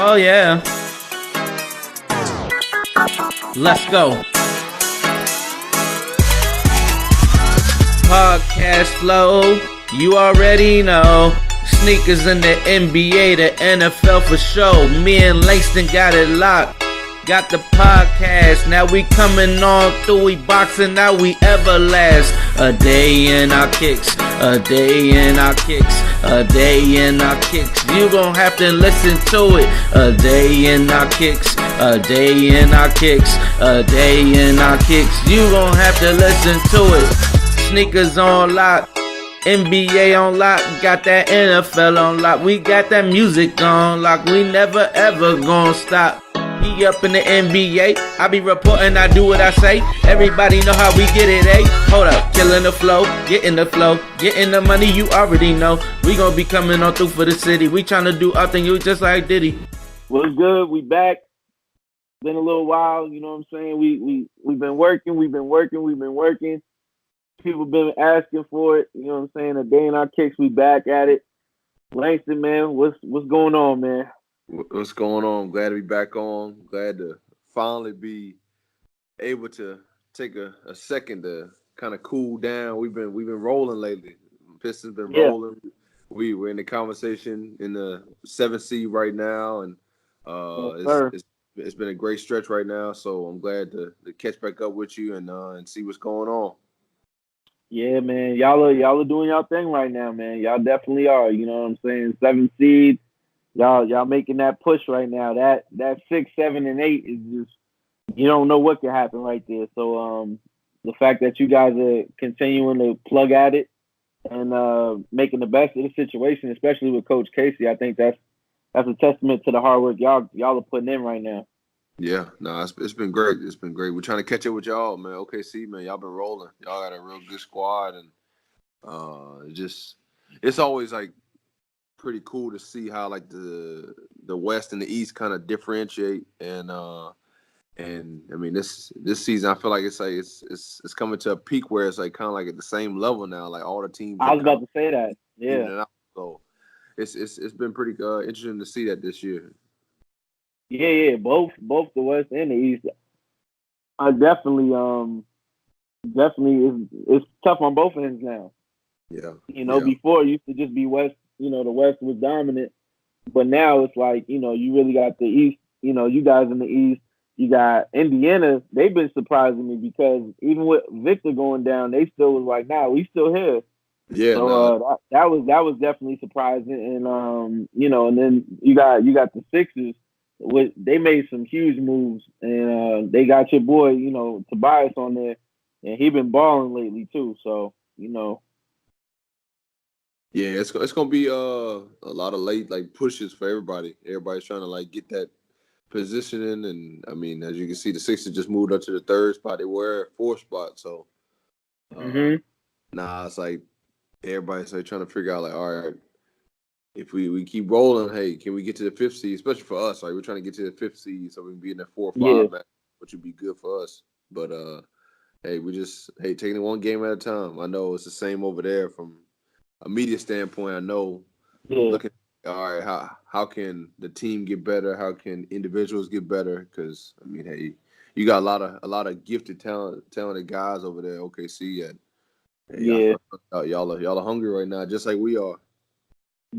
Oh yeah. Let's go. Podcast flow. You already know. Sneakers in the NBA, the NFL for sure. Me and Langston got it locked. Got the podcast, now we coming on through, we boxing out, we everlast. A day in our kicks, a day in our kicks, a day in our kicks. You gon' have to listen to it. A day in our kicks, a day in our kicks, a day in our kicks. You gon' have to listen to it. Sneakers on lock, NBA on lock, got that NFL on lock. We got that music on lock, we never ever gon' stop. He up in the NBA, I be reporting, I do what I say. Everybody know how we get it, eh? Hold up, killing the flow, getting the money, you already know. We gon' be coming on through for the city. We tryna do our thing, you just like Diddy. What's good? We back. Been a little while, you know what I'm saying? We've been working. People been asking for it, you know what I'm saying? A day in our kicks, we back at it. Langston, man, what's going on, man? What's going on? Glad to be back on. Glad to finally be able to take a second to kind of cool down. We've been rolling lately. Pistons been rolling. We're in the conversation in the 7th seed right now, and it's been a great stretch right now. So I'm glad to catch back up with you and see what's going on. Yeah, man, y'all are doing y'all thing right now, man. Y'all definitely are. You know what I'm saying? 7th seed. Y'all making that push right now. That 6, 7, and 8 is just, you don't know what can happen right there. So the fact that you guys are continuing to plug at it and making the best of the situation, especially with Coach Casey, I think that's a testament to the hard work y'all are putting in right now. Yeah, no, it's been great. It's been great. We're trying to catch up with y'all, man. OKC, man, y'all been rolling. Y'all got a real good squad, and it's always like pretty cool to see how like the West and the East kind of differentiate, and I mean this season I feel like it's coming to a peak where it's like kind of like at the same level now, like all the teams. I was about to say that, yeah. So it's been pretty interesting to see that this year. Yeah, both the West and the East are definitely it's tough on both ends now. Yeah, before it used to just be West. The West was dominant, but now it's like, you really got the East, you guys in the East, you got Indiana. They've been surprising me because even with Victor going down, they still was like, nah, we still here. Yeah. So that was definitely surprising. And, and then you got the Sixers, which they made some huge moves, and they got your boy, Tobias on there, and he been balling lately too. So, Yeah, it's gonna be a lot of late like pushes for everybody. Everybody's trying to like get that positioning, and I mean, as you can see, the Sixers just moved up to the 3rd spot. They were 4th spot, so it's like everybody's like trying to figure out like, all right, if we keep rolling, hey, can we get to the 5th seed? Especially for us, like we're trying to get to the 5th seed so we can be in that 4 or 5 match, which would be good for us. But hey, taking it one game at a time. I know it's the same over there from a media standpoint. I know looking, all right, how can the team get better? How can individuals get better? Because I mean, hey, you got a lot of gifted, talented guys over there. OKC, and hey, y'all are hungry right now, just like we are.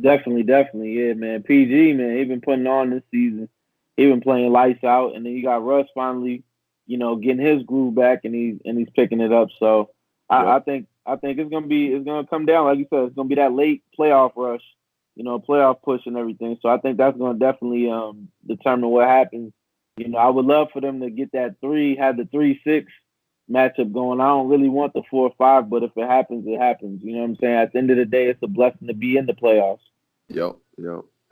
Definitely, yeah, man. PG, man, he been putting on this season. He been playing lights out, and then you got Russ finally, getting his groove back, and he's picking it up. So I think it's gonna come down, like you said, it's gonna be that late playoff rush, playoff push and everything. So I think that's gonna definitely determine what happens. I would love for them to get that 3-6 matchup going. I don't really want the 4-5, but if it happens, it happens. You know what I'm saying? At the end of the day, it's a blessing to be in the playoffs. Yep,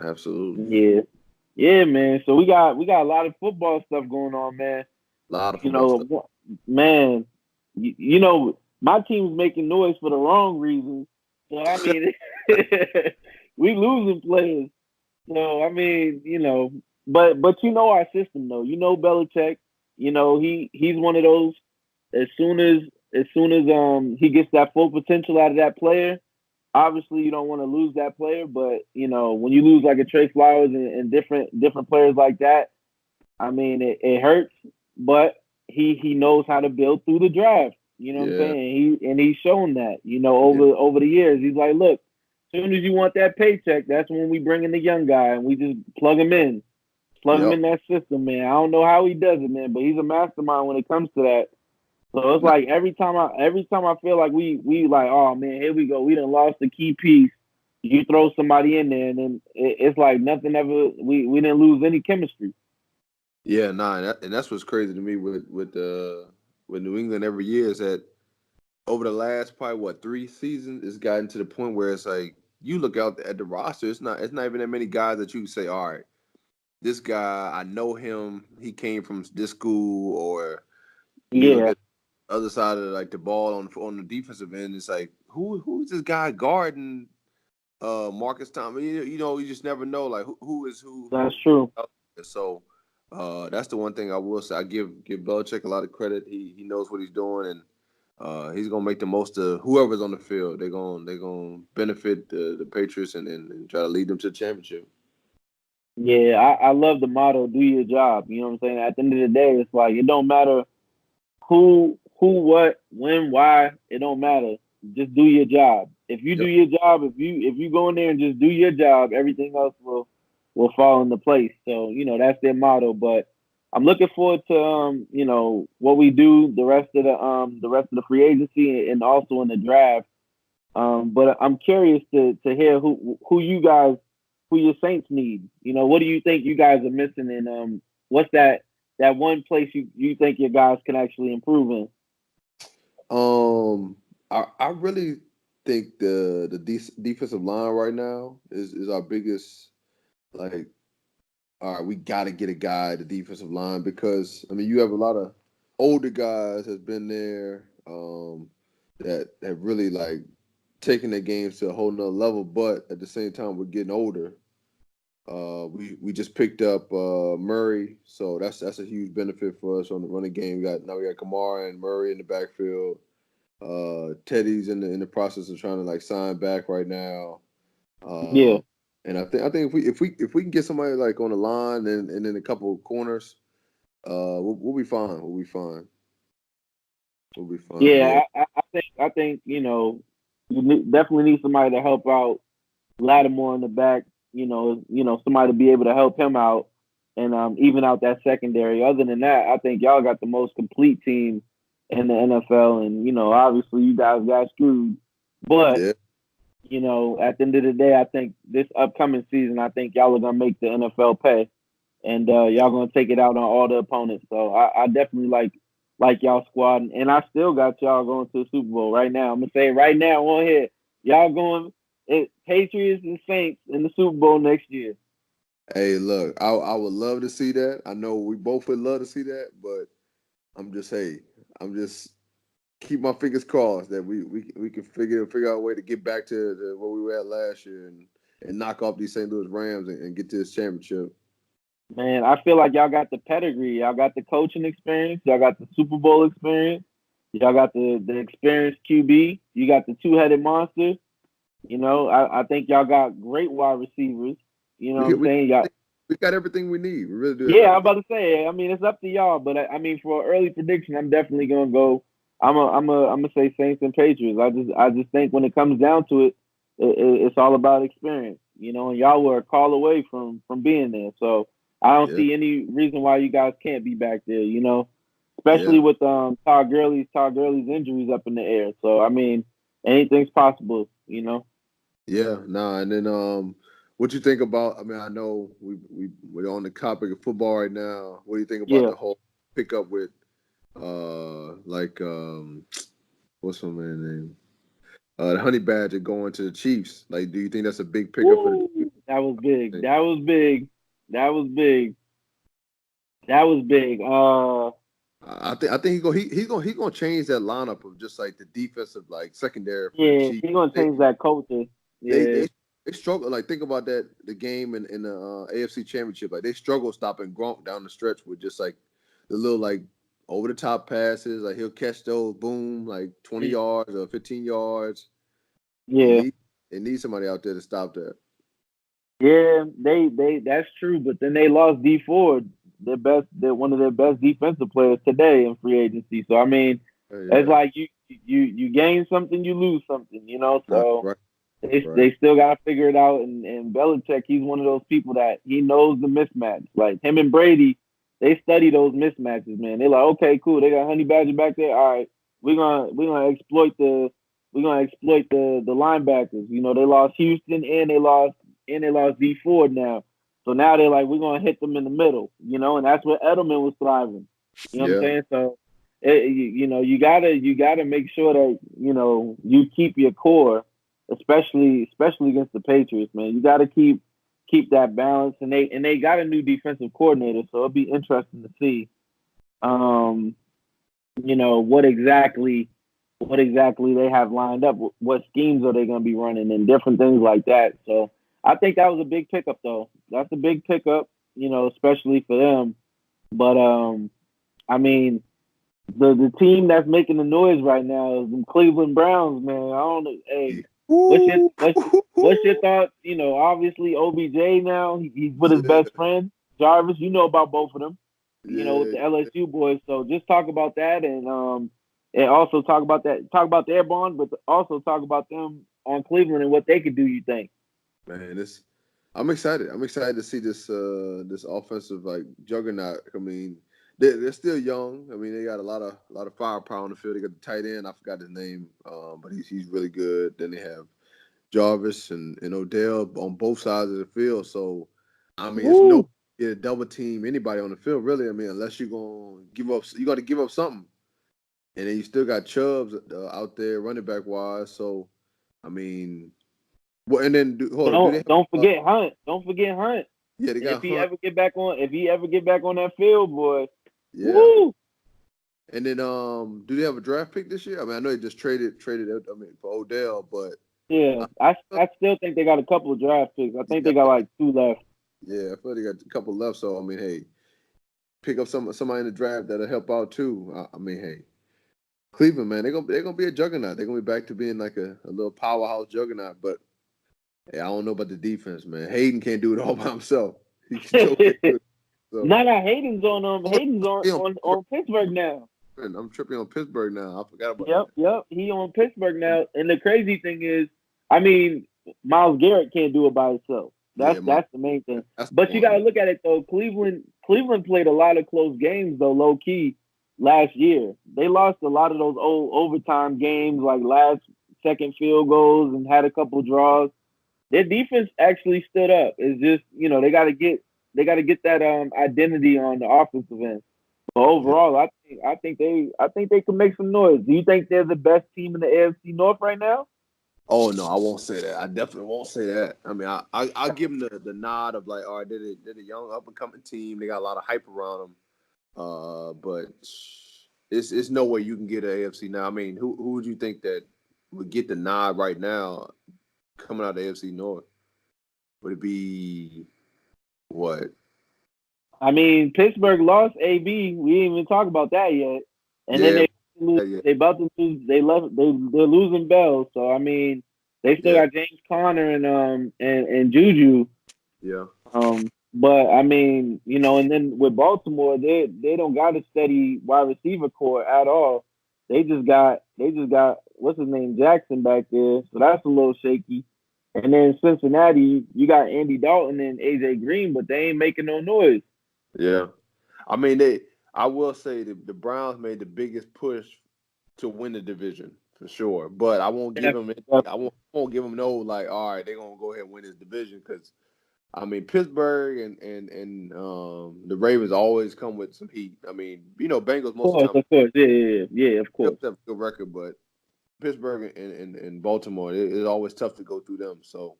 absolutely. Yeah, man. So we got a lot of football stuff going on, man. A lot of football stuff. Man, my team's making noise for the wrong reasons. So, I mean, we losing players. So, I mean, but our system, though. Belichick, he's one of those, as soon as he gets that full potential out of that player, obviously you don't want to lose that player, but when you lose like a Trey Flowers and different players like that, I mean it hurts, but he knows how to build through the draft. You know what I'm Yeah, saying? He's shown that. yeah, Over the years, he's like, look, as soon as you want that paycheck, that's when we bring in the young guy and we just plug him yep. in that system, man. I don't know how he does it, man, but he's a mastermind when it comes to that. So it's Nah, like every time I feel like we like, oh man, here we go, we done lost the key piece. You throw somebody in there, and then it's like nothing ever. We didn't lose any chemistry. yeah, nah, and that's what's crazy to me with New England every year is that over the last probably what 3 seasons, it's gotten to the point where it's like you look out at the roster, it's not even that many guys that you can say, all right, this guy I know him, he came from this school, or you look Yeah, at the other side of like the ball on the defensive end, it's like who's this guy guarding Marcus Thomas? You just never know like who is who. that's true. So that's the one thing I will say. I give Belichick a lot of credit. He knows what he's doing, and he's gonna make the most of whoever's on the field. They're gonna benefit the Patriots and try to lead them to the championship. Yeah, I love the motto, "Do your job." You know what I'm saying? At the end of the day, it's like it don't matter what, when, why. It don't matter. Just do your job. If you do Yep. your job, if you go in there and just do your job, everything else will fall into place. So that's their motto. But I'm looking forward to what we do the rest of the free agency and also in the draft. But I'm curious to hear who your Saints need. What do you think you guys are missing, and what's that one place you think your guys can actually improve in? I really think the defensive line right now is our biggest like. All right, we got to get a guy at the defensive line because I mean you have a lot of older guys that's been there that have really like taken their games to a whole nother level, but at the same time we're getting older. We just picked up Murray, so that's a huge benefit for us on the running game. We got Kamara and Murray in the backfield. Teddy's in the process of trying to like sign back right now. Yeah, Uh, and I think if we can get somebody like on the line and then a couple of corners, we'll be fine. We'll be fine. We'll be fine. Yeah. yeah. I think definitely need somebody to help out Lattimore in the back. Somebody to be able to help him out and even out that secondary. Other than that, I think y'all got the most complete team in the NFL, and obviously you guys got screwed, but Yeah. at the end of the day, I think this upcoming season, I think y'all are gonna make the NFL pay, and y'all gonna take it out on all the opponents. So I definitely like y'all squad, and I still got y'all going to the Super Bowl right now. I'm gonna say right now on here, y'all going Patriots and Saints in the Super Bowl next year. Hey, look, I would love to see that. I know we both would love to see that, but I'm just keep my fingers crossed that we can figure out a way to get back to where we were at last year and knock off these St. Louis Rams and get to this championship. Man, I feel like y'all got the pedigree, y'all got the coaching experience, y'all got the Super Bowl experience, y'all got the experienced QB, you got the two-headed monster. I think y'all got great wide receivers. You know We what I'm we saying? Y'all, we got everything we need. We really do have yeah, I'm everything. about to say. I mean, it's up to y'all, but I mean, for an early prediction, I'm definitely gonna go. I'm gonna say Saints and Patriots. I just think when it comes down to it's all about experience. And y'all were a call away from being there, so I don't Yeah, see any reason why you guys can't be back there. Especially yeah, with Todd Gurley's injuries up in the air. So I mean, anything's possible. yeah. Nah, and then what you think about? I mean, I know we're on the topic of football right now. What do you think about Yeah. the whole pickup with like what's my man name? The Honey Badger going to the Chiefs. Like, do you think that's a big pickup for the Woo! That was big. Chiefs? That was big. That was big. That was big. I think he's gonna change that lineup of just like the defensive like secondary for the Yeah, Chiefs. he's gonna They change that culture. they Yeah, they, they struggle. Like think about that the game in the AFC Championship. Like they struggle stopping Gronk down the stretch with just like the little like over the top passes. Like he'll catch those boom like 20 yards or 15 yards. yeah. They need somebody out there to stop that. Yeah, they that's true. But then they lost D Ford, they're one of their best defensive players today in free agency. So I mean, it's Yeah. like you gain something, you lose something, you know. Nah, So right. they still gotta figure it out. And Belichick, he's one of those people that he knows the mismatch. Like him and Brady, they study those mismatches, man. They're like, okay, cool. They got Honey Badger back there. All right, we're gonna exploit the linebackers. You know, they lost Houston and they lost D Ford now. So now they're like, we're gonna hit them in the middle, you know, and that's where Edelman was thriving. You know what I'm Yeah. saying? So you gotta make sure that, you know, you keep your core, especially against the Patriots, man. You gotta keep that balance, and they got a new defensive coordinator, so it'll be interesting to see um, you know, what exactly they have lined up, what schemes are they going to be running, and different things like that. So I think that was a big pickup, though. That's a big pickup, you know, especially for them. But I mean, the team that's making the noise right now is the Cleveland Browns, man. I don't know. Hey, what's your Woo! what's your thoughts? You know, obviously OBJ now he's with his Yeah. best friend Jarvis. You know about both of them. You know, with Yeah. the LSU boys. So just talk about that, and also talk about their bond, but also talk about them on Cleveland and what they could do. You think? Man, I'm excited. I'm excited to see this offensive like juggernaut. I mean, they're still young. I mean, they got a lot of firepower on the field. They got the tight end. I forgot his name, but he's really good. Then they have Jarvis and Odell on both sides of the field. So, I mean, it's no Woo! get a double team anybody on the field really. I mean, unless you're gonna give up, you got to give up something. And then you still got Chubbs out there running back wise. So, I mean. Well, and then hold on, do they have? Don't forget Hunt. Don't forget Hunt. Yeah, they If got he Hunt. ever get back on, that field, boy, Yeah, woo! and then do they have a draft pick this year? I mean, I know they just traded. I mean, for Odell, but Yeah, I, I still think they got a couple of draft picks. I think yeah, they got like two left. yeah, I feel they got a couple left. So I mean, hey, pick up somebody in the draft that'll help out too. I mean, hey, Cleveland, man, they're gonna be a juggernaut. They're gonna be back to being like a little powerhouse juggernaut. But hey, I don't know about the defense, man. Hayden can't do it all by himself. He still can't do it. So No, Hayden's on I'm on Pittsburgh now. tripping on Pittsburgh now. I forgot about Yep, that. yep. He on Pittsburgh now. And the crazy thing is, I mean, Miles Garrett can't do it by himself. Yeah, That's the main thing. that's the But you one. gotta look at it though. Cleveland played a lot of close games though, low key, last year. They lost a lot of those old overtime games, like last second field goals, and had a couple draws. Their defense actually stood up. It's just, you know, they gotta get that identity on the offensive end. But Yeah. overall, I think they can make some noise. Do you think they're the best team in the AFC North right now? Oh no, I won't say that. I definitely won't say that. I mean, I give them the nod of like, all right, they're a young up and coming team. They got a lot of hype around them. But it's no way you can get an AFC now. I mean, who would you think that would get the nod right now coming out of the AFC North? Would it be what? I mean, Pittsburgh lost AB. We didn't even talk about that yet. And then Yeah, yeah, they about to lose. They're losing Bell. So I mean, they still yeah, got James Conner and Juju. yeah. But I mean, you know, and then with Baltimore, they don't got a steady wide receiver core at all. They just got what's his name, Jackson, back there. So that's a little shaky. And then Cincinnati, you got Andy Dalton and AJ Green, but they ain't making no noise. Yeah. I mean, they. I will say the Browns made the biggest push to win the division for sure, but I won't give them. Yep. I won't give them no like. All right, they're gonna go ahead and win this division because I mean Pittsburgh and the Ravens always come with some heat. I mean, Bengals most of the time Of course, yeah, of have course. a good record, but Pittsburgh and Baltimore, it's always tough to go through them. So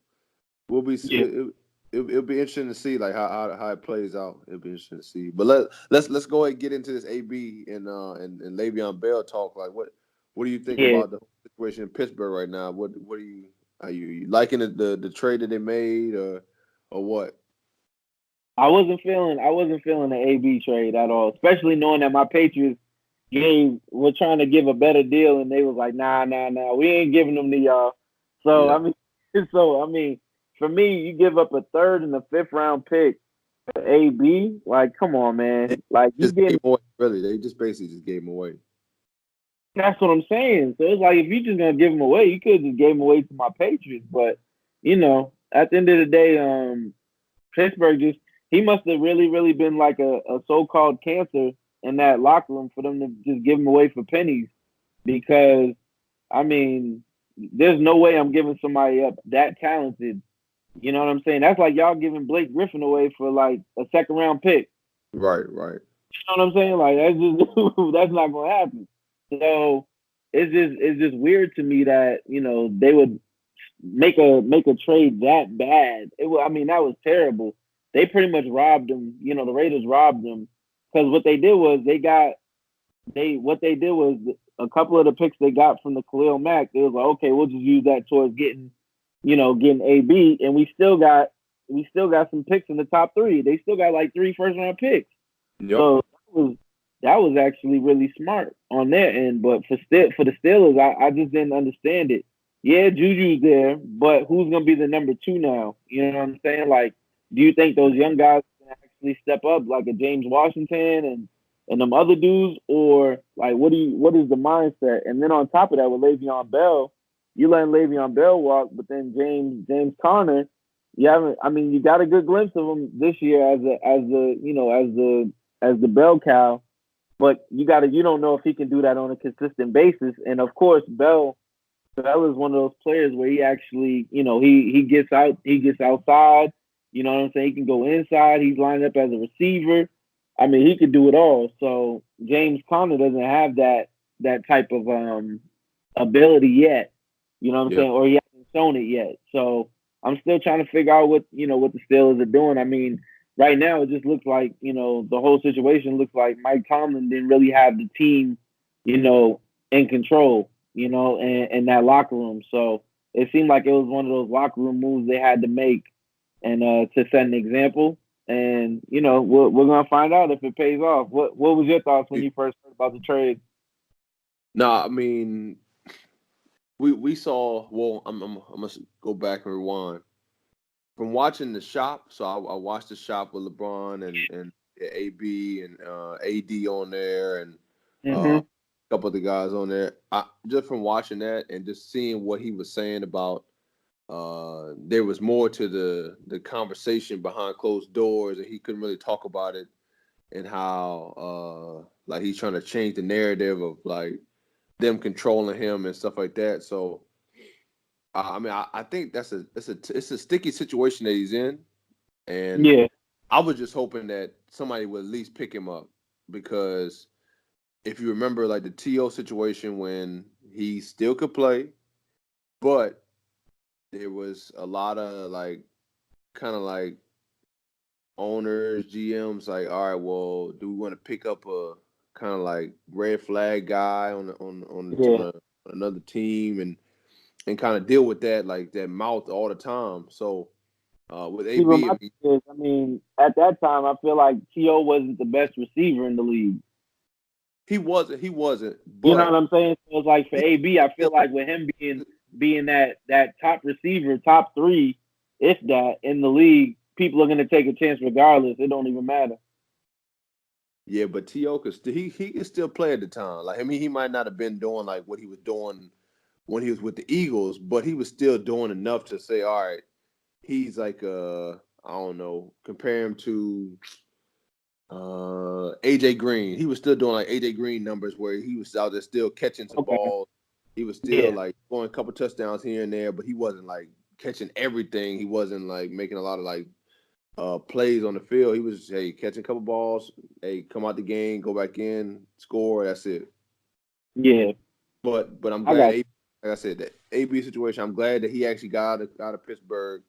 we'll be Yeah, it'll be interesting to see like how it plays out. It'll be interesting to see. But let's go ahead and get into this AB and Le'Veon Bell talk. Like what do you think yeah. about the situation in Pittsburgh right now? What are you liking the trade that they made or what? I wasn't feeling the AB trade at all, especially knowing that my Patriots were trying to give a better deal, and they was like, nah, we ain't giving them to y'all. So Yeah. I mean, So I mean, for me, you give up a third and a fifth round pick for AB. Like, come on, They man. Like you just gave getting. him away. Really, they just basically just gave him away. That's what I'm saying. So it's like if you just gonna give him away, you could just gave him away to my Patriots. But at the end of the day, Pittsburgh just he must have really, really been like a so-called cancer in that locker room for them to just give him away for pennies. Because I mean, there's no way I'm giving somebody up that talented. You know what I'm saying? That's like y'all giving Blake Griffin away for like a second round pick. Right, right. You know what I'm saying? Like that's just that's not gonna happen. So it's just weird to me that they would make a trade that bad. I mean, that was terrible. They pretty much robbed them. The Raiders robbed them because what they did was a couple of the picks they got from the Khalil Mack. They was like, okay, we'll just use that towards getting AB, and we still got some picks in the top three. They still got like 3 first round picks. Yep. So that was actually really smart on their end. But for the Steelers, I just didn't understand it. Yeah, Juju's there, but who's gonna be the number two now? You know what I'm saying? Like, do you think those young guys can actually step up like a James Washington and them other dudes, or like what is the mindset? And then on top of that, with Le'Veon Bell, you letting Le'Veon Bell walk, but then James Conner, you haven't. I mean, you got a good glimpse of him this year as the bell cow, but you don't know if he can do that on a consistent basis. And of course, Bell is one of those players where he actually, he gets outside. You know what I'm saying? He can go inside. He's lined up as a receiver. I mean, he could do it all. So James Conner doesn't have that type of ability yet. You know what I'm Yep. saying? Or he hasn't shown it yet. So I'm still trying to figure out what the Steelers are doing. I mean, right now it just looks like the whole situation looks like Mike Tomlin didn't really have the team, in control, and that locker room. So it seemed like it was one of those locker room moves they had to make and to set an example. And we're gonna find out if it pays off. What was your thoughts when you first heard about the trade? Nah, I mean, we saw. Well, I'm gonna go back and rewind from watching the shop. So I watched the shop with LeBron and AB and AD on there and Mm-hmm. a couple of the guys on there. Just from watching that and just seeing what he was saying about there was more to the conversation behind closed doors, and he couldn't really talk about it, and how like he's trying to change the narrative of like them controlling him and stuff like that. So I mean, I think it's a sticky situation that he's in, and Yeah. I was just hoping that somebody would at least pick him up, because if you remember, like the To situation when he still could play, but there was a lot of like kind of like owners, GMs, like, all right, well, do we want to pick up a kind of like red flag guy Yeah. on another team and kind of deal with that like that mouth all the time. So with See, what AB, my thing is, I mean, at that time, I feel like T.O. wasn't the best receiver in the league. he wasn't, You know what but I'm saying? So it's like for he AB, I still feel like with him being that top receiver, top three, if that in the league, people are gonna take a chance regardless. It don't even matter. yeah, but To could still he could still play at the time. Like I mean, he might not have been doing like what he was doing when he was with the Eagles, but he was still doing enough to say, all right, he's like I don't know, compare him to AJ Green. He was still doing like AJ Green numbers where he was out there still catching some Okay. balls. He was still Yeah. like scoring a couple touchdowns here and there, but he wasn't like catching everything. He wasn't like making a lot of like plays on the field. He was catching a couple balls, come out the game, go back in, score. That's it. Yeah. But I'm I glad, got like I said, that AB situation. I'm glad that he actually got out of Pittsburgh.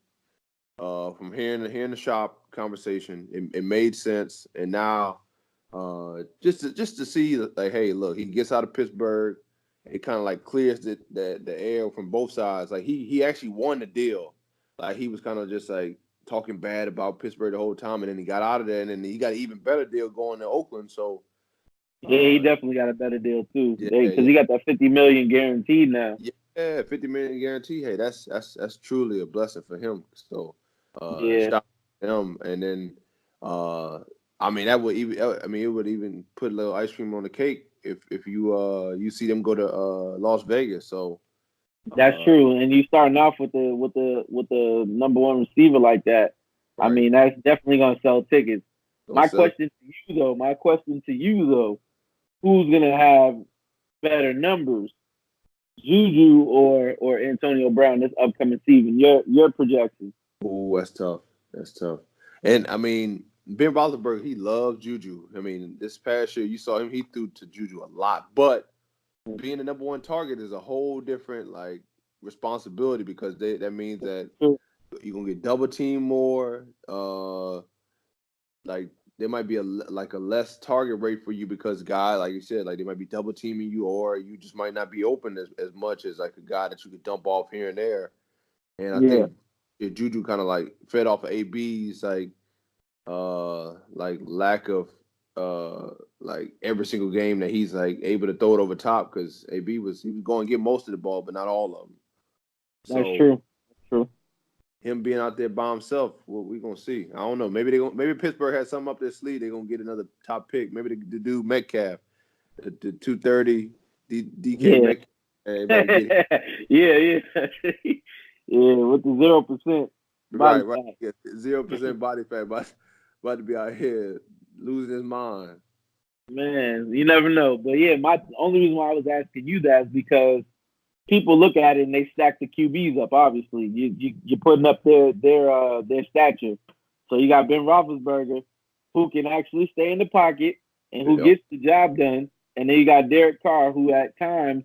From hearing the shop conversation, it made sense, and now just to see like, hey, look, he gets out of Pittsburgh, it kind of like clears the air from both sides. Like he actually won the deal. Like he was kind of just like talking bad about Pittsburgh the whole time, and then he got out of there, and then he got an even better deal going to Oakland. So Yeah, he definitely got a better deal too. yeah, Because yeah, he got that 50 million guaranteed now. yeah, Yeah, 50 million guarantee. Hey, that's truly a blessing for him. So, Yeah, shout out to him. And then, I mean, that would even. I mean, it would even put a little ice cream on the cake if you see them go to Las Vegas. So, that's uh, true. And you starting off with the number one receiver like that. I right, mean, that's definitely gonna sell tickets. don't sell it. My question to you though, who's gonna have better numbers, Juju or Antonio Brown this upcoming season? Your projection. Ooh, that's tough. That's tough. And I mean, Ben Roethlisberger, he loves Juju. I mean, this past year you saw him; he threw to Juju a lot. But being the number one target is a whole different like responsibility because that means that you're gonna get double team more. Like there might be a less target rate for you because guy, like you said, like they might be double teaming you, or you just might not be open as much as like a guy that you could dump off here and there. And I Yeah, think Juju kind of like fed off of AB's like lack of like every single game that he's like able to throw it over top because he was going to get most of the ball, but not all of them. that's So true. That's true. him being out there by himself, what we gonna see? I don't know. Maybe Pittsburgh has something up their sleeve. They're gonna get another top pick. Maybe the dude Metcalf, the 230 DK Yeah. Metcalf. Hey, about to get him. yeah, yeah. Yeah, with the 0% body Right. fat. Yeah, 0% body fat, about to be out here losing his mind. Man, you never know. But yeah, my only reason why I was asking you that is because people look at it and they stack the QBs up. Obviously, you're putting up their stature. So you got Ben Roethlisberger, who can actually stay in the pocket and who Yep. gets the job done, and then you got Derek Carr, who at times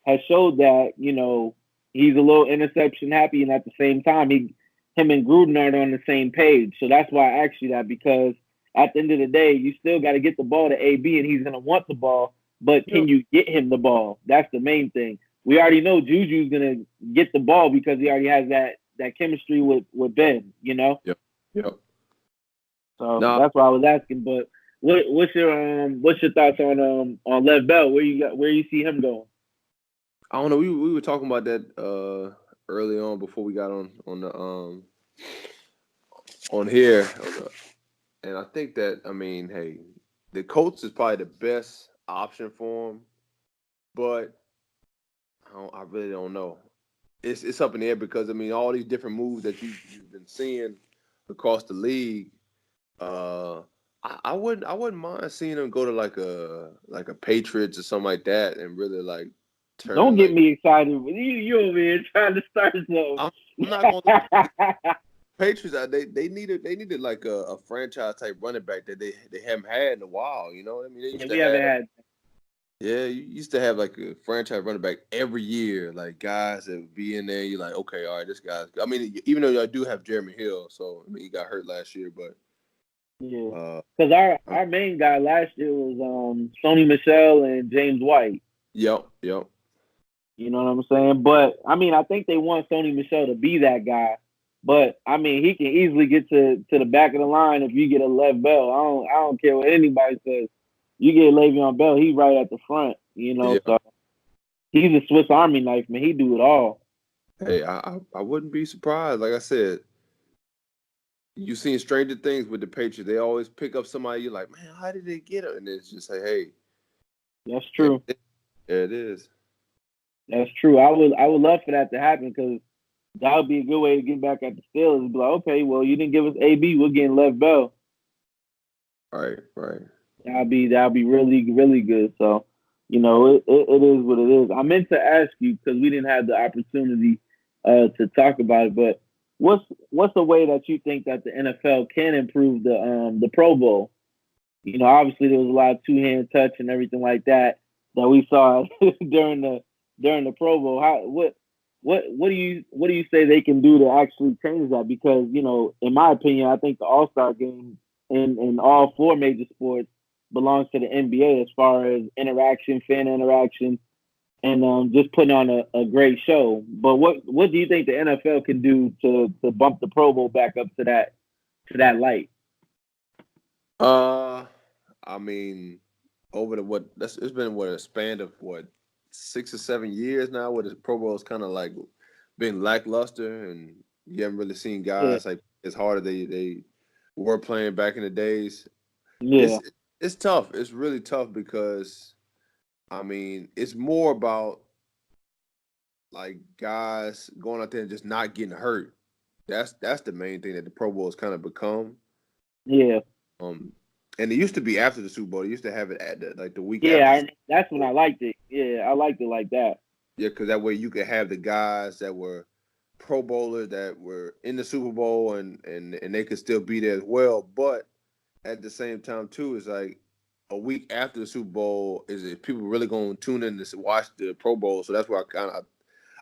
has showed that he's a little interception happy, and at the same time, him and Gruden aren't on the same page. So that's why I asked you that because at the end of the day, you still got to get the ball to AB, and he's gonna want the ball. But can Yep. you get him the ball? That's the main thing. We already know Juju's gonna get the ball because he already has that chemistry with Ben. Yep. Yep. So No, that's why I was asking. But what's your thoughts on Lev Bell? Where you see him going? I don't know. We were talking about that early on before we got on the on here, and I think that I mean, hey, the Colts is probably the best option for him, but I really don't know. It's up in the air because I mean all these different moves that you've been seeing across the league. Uh, I wouldn't mind seeing him go to like a Patriots or something like that and really like Don't turn get like me excited. You over here trying to start something. I'm not going to Patriots. They needed like a franchise type running back that they haven't had in a while. You know what I mean? They used Yeah, to we haven't have. had. Yeah, you used to have like a franchise running back every year, like guys that would be in there. You're like, okay, all right, this guy's. I mean, even though I do have Jeremy Hill, so I mean, he got hurt last year, but Yeah, uh, because our main guy last year was Sony Michelle and James White. yep. You know what I'm saying? But I mean, I think they want Sony Michelle to be that guy. But I mean, he can easily get to the back of the line if you get a Lev Bell. I don't care what anybody says. You get Le'Veon Bell, he right at the front. Yeah. So he's a Swiss Army knife, man. He do it all. Hey, I wouldn't be surprised. Like I said, you seen Stranger Things with the Patriots. They always pick up somebody. You're like, man, how did they get him? And it's just say, hey, That's there, true. there it is. That's true. I would love for that to happen because that would be a good way to get back at the Steelers. Be like, okay, well, you didn't give us AB, we're getting Lev Bell. Right. That'd be really really good. So, it is what it is. I meant to ask you because we didn't have the opportunity to talk about it, but what's a way that you think that the NFL can improve the Pro Bowl? Obviously there was a lot of two hand touch and everything like that we saw during the Pro Bowl. What do you say they can do to actually change that? Because in my opinion, I think the All Star game in all four major sports belongs to the NBA as far as interaction, fan interaction, and just putting on a great show. But what do you think the NFL can do to bump the Pro Bowl back up to that light? Uh, I mean, over the what? It's been what a span of what 6 or 7 years now where the Pro Bowl is kind of like been lackluster, and you haven't really seen Yeah, guys like as hard as they were playing back in the days. yeah, It's it's tough. It's really tough because I mean it's more about like guys going out there and just not getting hurt. That's the main thing that the Pro Bowl has kind of become. yeah, Um, and it used to be after the Super Bowl. They used to have it at the week after yeah. the Super That's when I Bowl. liked it. Yeah, I liked it like that. Yeah, because that way you could have the guys that were Pro Bowlers that were in the Super Bowl and they could still be there as well. But at the same time, too, it's like a week after the Super Bowl is if people really going to tune in to watch the Pro Bowl. So that's why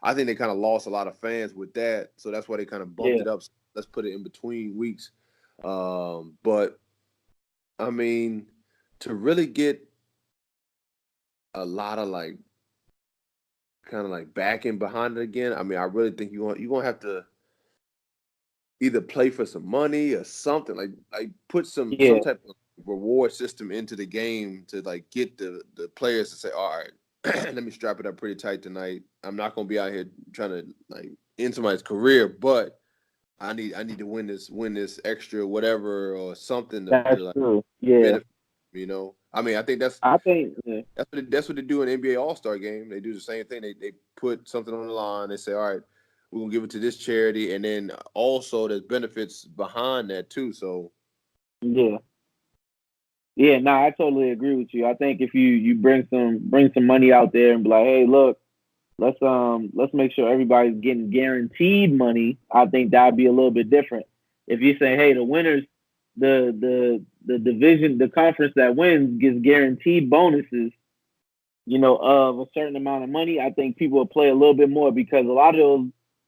I think they kind of lost a lot of fans with that. So that's why they kind of bumped Yeah, it up. Let's put it in between weeks. But I mean, to really get a lot of like kind of like backing behind it again, I mean, I really think you're gonna have to either play for some money or something like put some yeah, type of reward system into the game to like get the players to say, all right, let me strap it up pretty tight tonight. I'm not gonna be out here trying to like end somebody's career, but I need to win this extra whatever or something to that's like true. Yeah, benefit. I mean, I think that's I think. Yeah, that's what they do in the NBA All Star game. They do the same thing. They put something on the line. They say, all right, we're gonna give it to this charity, and then also there's benefits behind that too. So yeah, yeah. No, I totally agree with you. I think if you bring some money out there and be like, hey, look, let's make sure everybody's getting guaranteed money. I think that'd be a little bit different. If you say, hey, the winners, the division, the conference that wins gets guaranteed bonuses, of a certain amount of money, I think people will play a little bit more because a lot of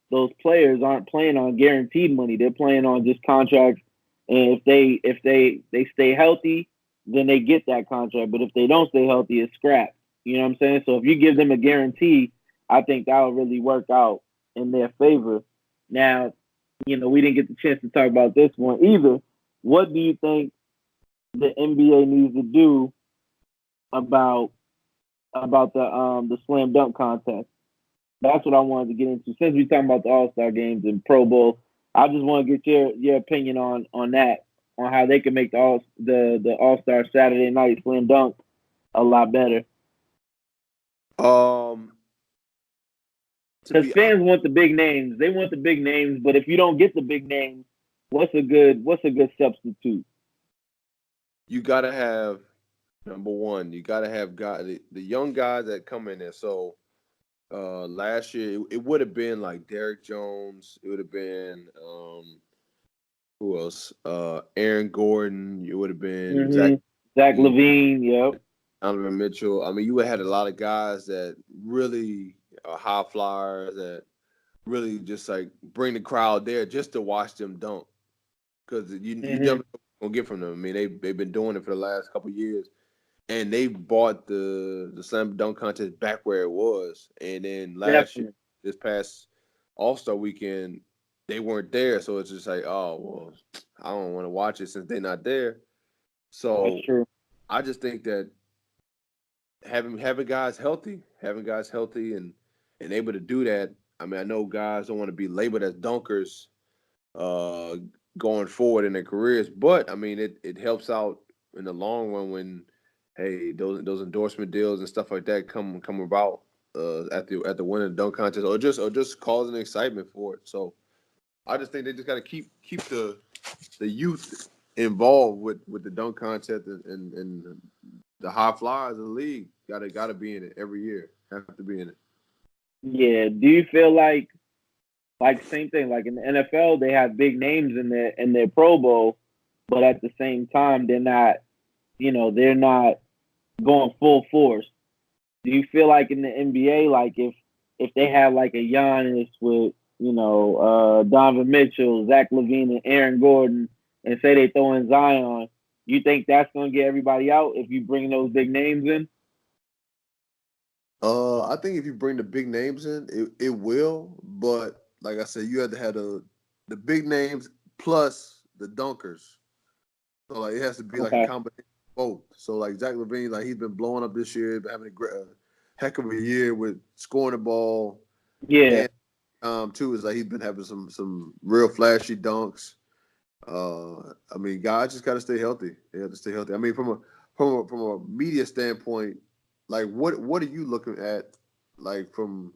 those players aren't playing on guaranteed money. They're playing on just contracts, and if they stay healthy, then they get that contract. But if they don't stay healthy, it's scrapped. You know what I'm saying? So if you give them a guarantee, I think that'll really work out in their favor. Now, we didn't get the chance to talk about this one either. What do you think the NBA needs to do about the slam dunk contest? That's what I wanted to get into. Since we're talking about the All Star games and Pro Bowl, I just want to get your opinion on that, on how they can make the All Star Saturday Night Slam Dunk a lot better. um to Because be honest, fans want the big names. They want the big names, but if you don't get the big names, what's a good substitute? you gotta have number one, you gotta have the young guys that come in there. So last year it would have been like Derek Jones, it would have been who else? Aaron Gordon. It would have been Zach Mm-hmm. Zach Levine, Levine. Yep. Donovan Mitchell. I mean, you would have had a lot of guys that really are high flyers that really just like bring the crowd there just to watch them dunk because you Mm-hmm. never know what you're gonna get from them. I mean, they've been doing it for the last couple of years, and they bought the slam dunk contest back where it was. And then last year, Definitely. this past All Star weekend, they weren't there, so it's just like, oh well, I don't want to watch it since they're not there. That's So true. I just think that having guys healthy and able to do that. I mean, I know guys don't want to be labeled as dunkers uh, going forward in their careers, but I mean, it helps out in the long run when hey those endorsement deals and stuff like that come about at the winning dunk contest or just causing excitement for it. So I just think they just got to keep the youth involved with the dunk contest and the high flyers in the league gotta be in it every year. Have to be in it. Yeah. Do you feel like same thing, like in the NFL, they have big names in their Pro Bowl, but at the same time, they're not going full force. Do you feel like in the NBA, like if they have like a Giannis with Donovan Mitchell, Zach Levine, and Aaron Gordon, and say they throw in Zion, you think that's going to get everybody out if you bring those big names in? I think if you bring the big names in, it will. But like I said, you have to have the big names plus the dunkers. So it has to be like a Okay. combination of both. So like Zach Levine, like he's been blowing up this year, been having heck of a year with scoring the ball. Yeah. And too is like he's been having some real flashy dunks. I mean, guys just got to stay healthy. They have to stay healthy. I mean, from a media standpoint, like what are you looking at, like from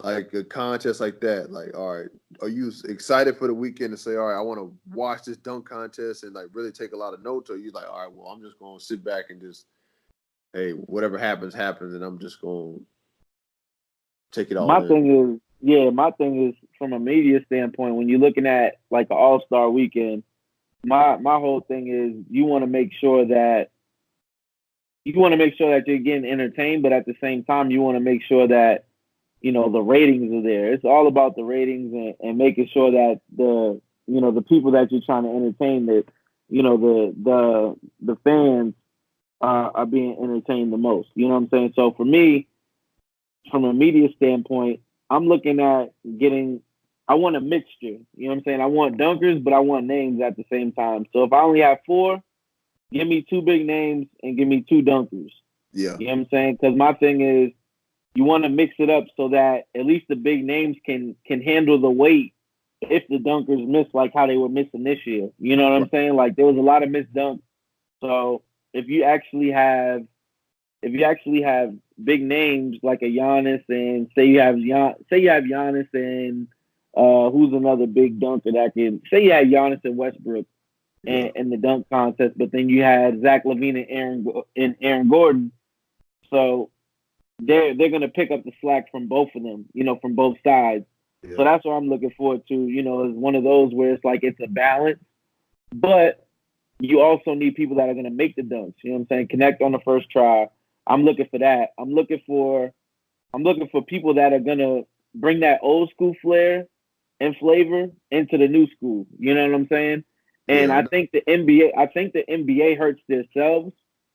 like a contest like that? Like, all right, are you excited for the weekend to say, all right, I want to watch this dunk contest and like really take a lot of notes? Or are you like, all right, well, I'm just going to sit back and just, hey, whatever happens, happens, and I'm just going to take it all My in. thing is, yeah, my thing is from a media standpoint, when you're looking at like an All-Star weekend, my whole thing is you want to make sure that you're getting entertained, but at the same time, you want to make sure that the ratings are there. It's all about the ratings and making sure that the people that you're trying to entertain, that the fans are being entertained the most. You know what I'm saying? So for me, from a media standpoint, I'm looking at I want a mixture. You know what I'm saying? I want dunkers, but I want names at the same time. So if I only have four, give me two big names and give me two dunkers. Yeah. You know what I'm saying? Because my thing is, you want to mix it up so that at least the big names can handle the weight if the dunkers miss like how they were missing this year. You know what I'm saying? Like there was a lot of missed dunks. So if you actually have big names like a Giannis, and say you have Giannis and who's another big dunker that can, say you had Giannis and Westbrook in the dunk contest, but then you had Zach LaVine and Aaron Gordon. So they're gonna pick up the slack from both of them, from both sides. Yeah. So that's what I'm looking forward to. Is one of those where it's like it's a balance, but you also need people that are gonna make the dunks. You know what I'm saying? Connect on the first try. I'm looking for that. I'm looking for people that are gonna bring that old school flair and flavor into the new school. You know what I'm saying? And yeah. I think the NBA hurts themselves.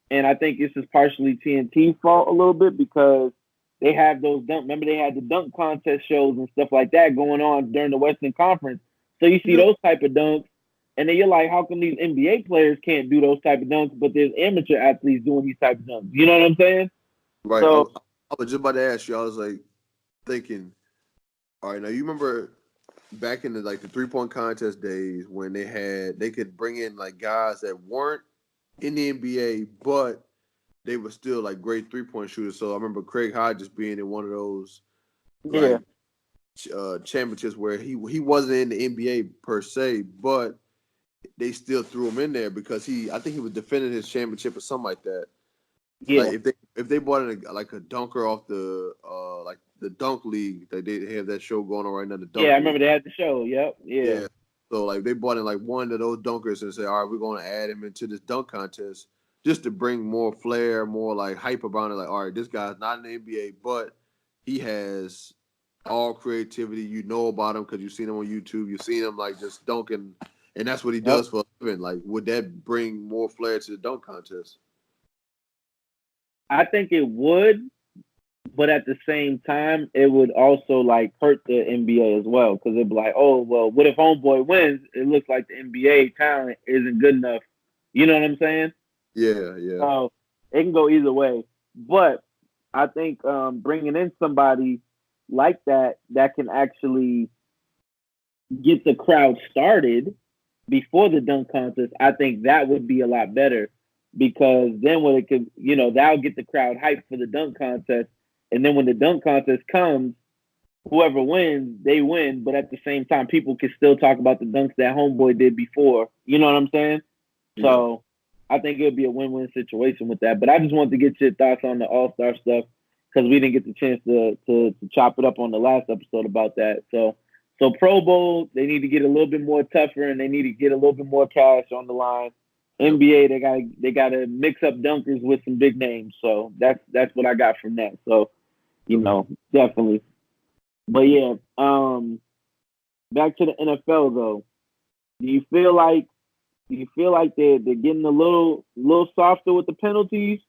And I think this is partially TNT's fault a little bit because they have those remember they had the dunk contest shows and stuff like that going on during the Western Conference. So you see those type of dunks, and then you're like, how come these NBA players can't do those type of dunks, but there's amateur athletes doing these type of dunks? You know what I'm saying? Right. So, I was just about to ask you. I was like thinking, all right, now you remember back in the 3-point contest days when they could bring in like guys that weren't in the NBA, but they were still like great 3-point shooters. So I remember Craig Hodges being in one of those championships where he wasn't in the NBA per se, but they still threw him in there because I think he was defending his championship or something like that. Yeah. Like if they brought in a dunker off the the dunk league, they have that show going on right now. The dunk. Yeah, I remember they had the show. Yep. Yeah. So like they brought in like one of those dunkers and said, all right, we're going to add him into this dunk contest just to bring more flair, more like hype around it. Like, all right, this guy's not in the NBA, but he has all creativity. You know about him because you've seen him on YouTube. You've seen him like just dunking, and that's what he does for a living. Like, would that bring more flair to the dunk contest? I think it would, but at the same time, it would also like hurt the NBA as well because it'd be like, oh, well, what if homeboy wins? It looks like the NBA talent isn't good enough. You know what I'm saying? Yeah. So it can go either way. But I think bringing in somebody like that can actually get the crowd started before the dunk contest, I think that would be a lot better because then when it could, that'll get the crowd hyped for the dunk contest. And then when the dunk contest comes, whoever wins, they win. But at the same time, people can still talk about the dunks that homeboy did before. You know what I'm saying? Yeah. So I think it would be a win-win situation with that. But I just wanted to get your thoughts on the All-Star stuff because we didn't get the chance to chop it up on the last episode about that. So Pro Bowl, they need to get a little bit more tougher and they need to get a little bit more cash on the line. NBA, they gotta mix up dunkers with some big names. So that's what I got from that. So, definitely. But yeah, back to the NFL though. Do you feel like they're getting a little softer with the penalties?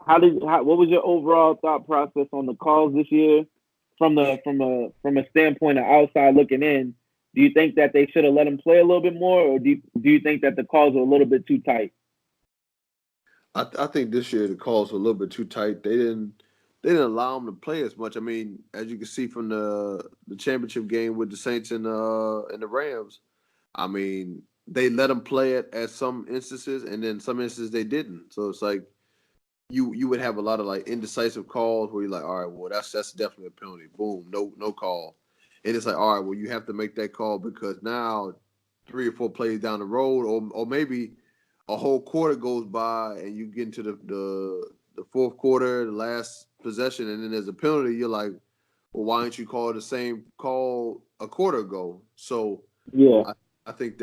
What was your overall thought process on the calls this year from a standpoint of outside looking in? Do you think that they should have let him play a little bit more, or do you think that the calls are a little bit too tight? I think this year the calls were a little bit too tight. They they didn't allow him to play as much. I mean, as you can see from the championship game with the Saints and the Rams, I mean, they let him play it at some instances, and then some instances they didn't. So it's like you would have a lot of like indecisive calls where you're like, all right, well that's definitely a penalty. Boom, no call. And it's like, all right, well you have to make that call because now 3 or 4 plays down the road, or maybe a whole quarter goes by and you get into the fourth quarter, the last possession, and then there's a penalty. You're like, well, why didn't you call the same call a quarter ago? So Yeah. I think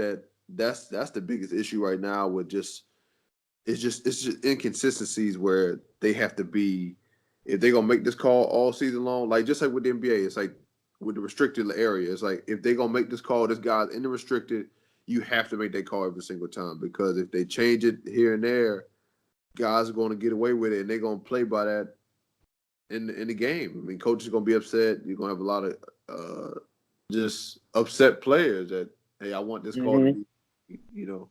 that's the biggest issue right now with it's just inconsistencies where they have to be if they're gonna make this call all season long, like just like with the NBA, it's like with the restricted area, it's like if they're gonna make this call, this guy's in the restricted, you have to make that call every single time because if they change it here and there, guys are gonna get away with it and they're gonna play by that in the game. I mean, coaches are gonna be upset. You're gonna have a lot of just upset players that hey, I want this call to be, you know.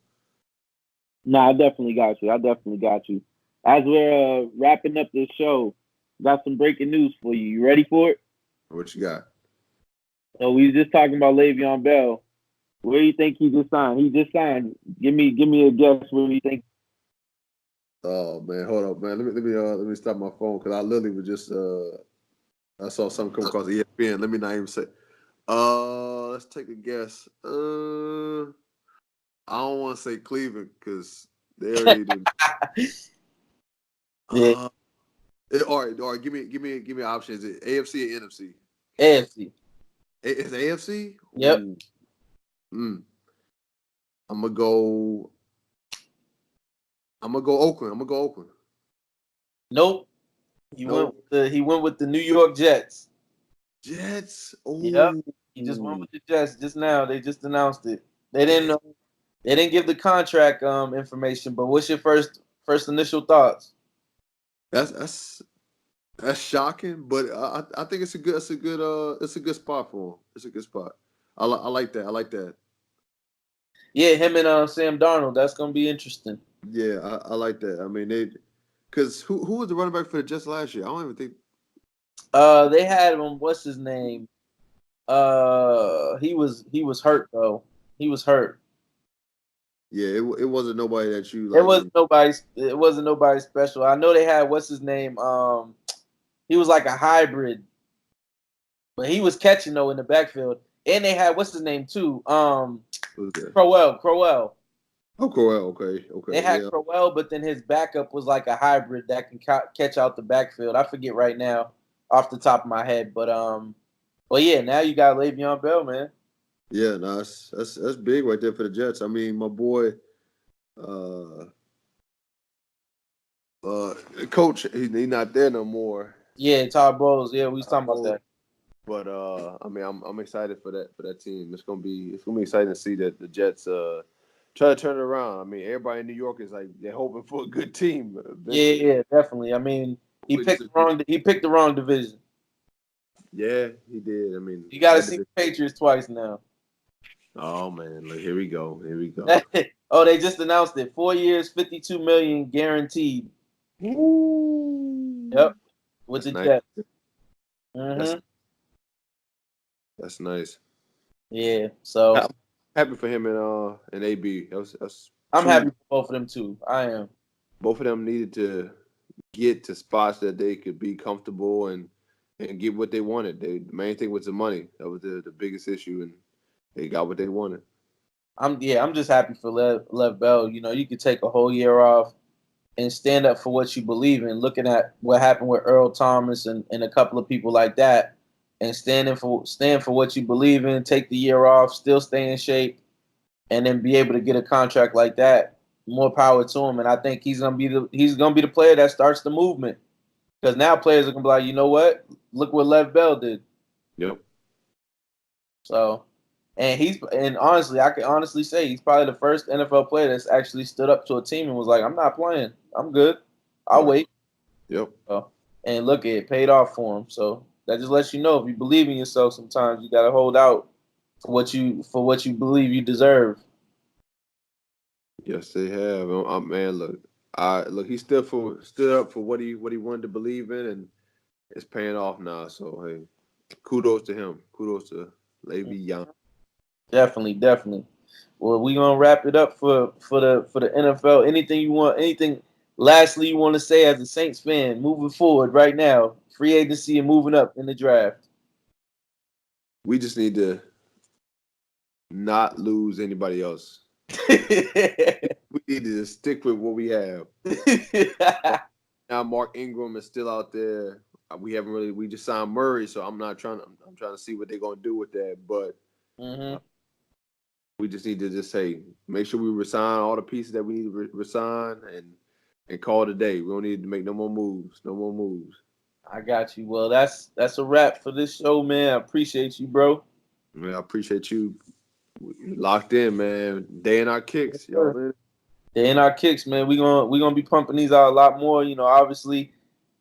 No, I definitely got you. As we're wrapping up this show, got some breaking news for you. You ready for it? What you got? So we was just talking about Le'Veon Bell. Where do you think he just signed? He just signed. Give me a guess. Where do you think? Oh man, hold up, man. Let me stop my phone because I literally was just I saw something come across ESPN. Let me not even say. Let's take a guess. I don't want to say Cleveland because they already did. Yeah. All right. Give me an option. Is it AFC or NFC? AFC. It's AFC. Yep. I'm gonna go. Oakland. Nope. He went with the New York Jets. Jets. Ooh. Yep. He just went with the Jets just now. They just announced it. They didn't know. They didn't give the contract information. But what's your first initial thoughts? That's shocking, but I think it's a good spot for him. It's a good spot. I like that. Yeah, him and Sam Darnold. That's gonna be interesting. Yeah, I like that. I mean, because who was the running back for the Jets last year? I don't even think. They had him. What's his name? He was hurt though. He was hurt. Yeah, it wasn't nobody that you like. It wasn't nobody special. I know they had what's his name. He was like a hybrid, but he was catching though in the backfield. And they had what's his name too. Crowell. Oh, Crowell. Okay. They had Crowell, but then his backup was like a hybrid that can catch out the backfield. I forget right now off the top of my head, but yeah, now you got Le'Veon Bell, man. Yeah, no, that's big right there for the Jets. I mean, my boy, coach, he's not there no more. Yeah, Todd Bowles. Yeah, we was talking about that. But I mean, I'm excited for that team. It's gonna be exciting to see that the Jets try to turn it around. I mean, everybody in New York is like they're hoping for a good team. Eventually. Yeah, definitely. I mean, he picked the wrong division. Yeah, he did. I mean, you got to see the Patriots twice now. Oh man, look, here we go. Oh, they just announced it. 4 years, $52 million guaranteed. Ooh. Yep, with That's the nice. Jets. Mm-hmm. That's nice. Yeah, so I'm happy for him and AB. I'm happy for both of them too. I am. Both of them needed to get to spots that they could be comfortable and get what they wanted. The main thing was the money. That was the biggest issue, and they got what they wanted. I'm just happy for Lev Bell. You know, you could take a whole year off and stand up for what you believe in. Looking at what happened with Earl Thomas and a couple of people like that, and stand for what you believe in. Take the year off, still stay in shape, and then be able to get a contract like that. More power to him, and I think he's gonna be the player that starts the movement. Because now players are gonna be like, you know what? Look what Lev Bell did. Yep. So, and honestly, I can honestly say he's probably the first NFL player that's actually stood up to a team and was like, I'm not playing. I'm good. I'll wait. Yep. So, and look, it paid off for him. So that just lets you know if you believe in yourself, sometimes you gotta hold out for what you believe you deserve. Yes, they have. Man, look, he stood up for what he wanted to believe in, it's paying off now. So hey, kudos to him. Kudos to Le'Veon Young. Definitely. Well, we gonna wrap it up for the NFL. Anything you want? Anything? Lastly, you want to say as a Saints fan moving forward right now? Free agency and moving up in the draft. We just need to not lose anybody else. We need to just stick with what we have. Now Mark Ingram is still out there. We just signed Murray, so I'm trying to see what they're gonna do with that. But we just need to just make sure we resign all the pieces that we need to resign and call it a day. We don't need to make no more moves. I got you. Well, that's a wrap for this show, man. I appreciate you, bro. Man, I appreciate you. Locked in, man. Day in our kicks, y'all. Man. Day in our kicks, man. We gonna be pumping these out a lot more. Obviously,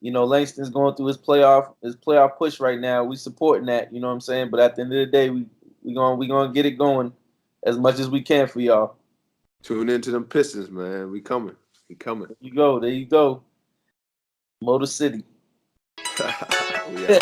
Langston's going through his playoff push right now. We supporting that. You know what I'm saying? But at the end of the day, we gonna get it going as much as we can for y'all. Tune into them Pistons, man. We coming. There you go. Motor City. Yeah.